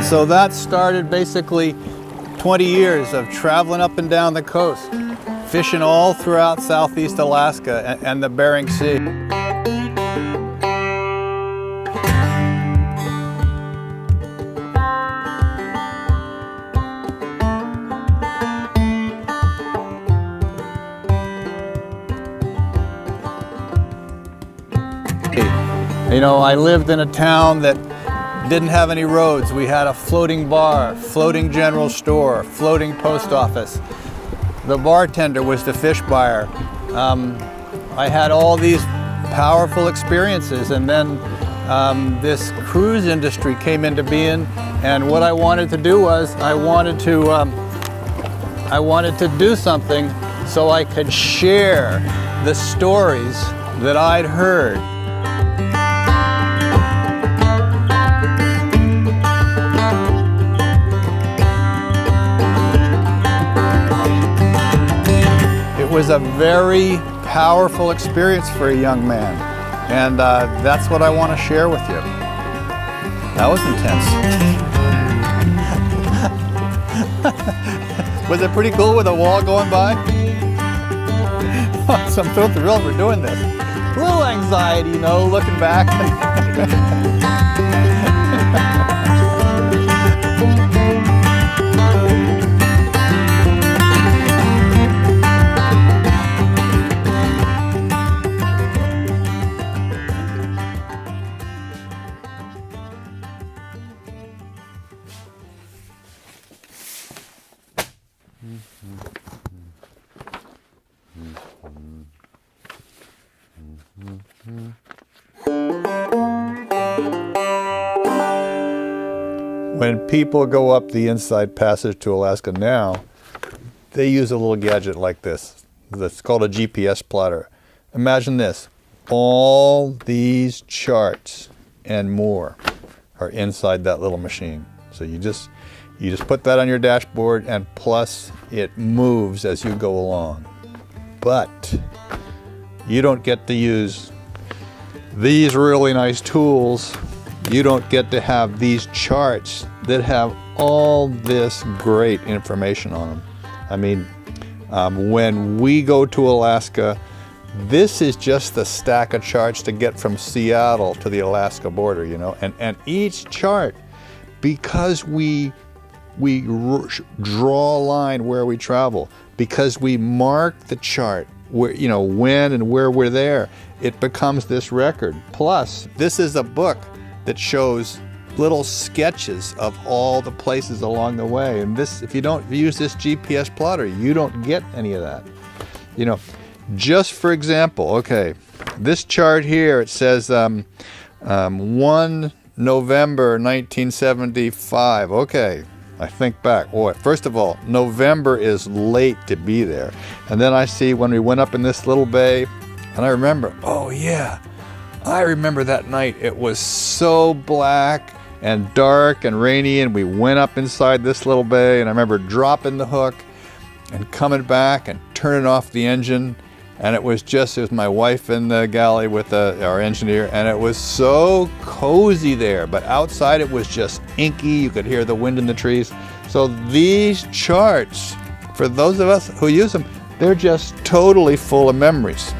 So that started basically 20 years of traveling up and down the coast, fishing all throughout southeast Alaska and the Bering Sea. You know, I lived in a town that didn't have any roads. We had a floating bar, floating general store, floating post office. The bartender was the fish buyer. I had all these powerful experiences, and then this cruise industry came into being, and what I wanted to do was I wanted to do something so I could share the stories that I'd heard. It was a very powerful experience for a young man, and that's what I want to share with you. That was intense. Was it pretty cool with a wall going by? So I'm so thrilled we're doing this. A little anxiety, you know, looking back. When people go up the inside passage to Alaska now, they use a little gadget like this. That's called a GPS plotter. Imagine this. All these charts and more are inside that little machine. So you just put that on your dashboard, and plus it moves as you go along. But you don't get to use these really nice tools. You don't get to have these charts that have all this great information on them. I mean, when we go to Alaska, this is just the stack of charts to get from Seattle to the Alaska border, you know, and each chart, because we draw a line where we travel, because we mark the chart where, you know, when and where we're there, it becomes this record. Plus, this is a book that shows little sketches of all the places along the way. And this, if you don't use this GPS plotter, you don't get any of that. You know, just for example, okay, this chart here, it says 1 November 1975. Okay, I think back. Boy, first of all, November is late to be there. And then I see when we went up in this little bay, and I remember, oh yeah, I remember that night. It was so black and dark and rainy, and we went up inside this little bay, and I remember dropping the hook and coming back and turning off the engine, and it was my wife in the galley with our engineer, and it was so cozy there, but outside it was just inky. You could hear the wind in the trees. So these charts, for those of us who use them, they're just totally full of memories.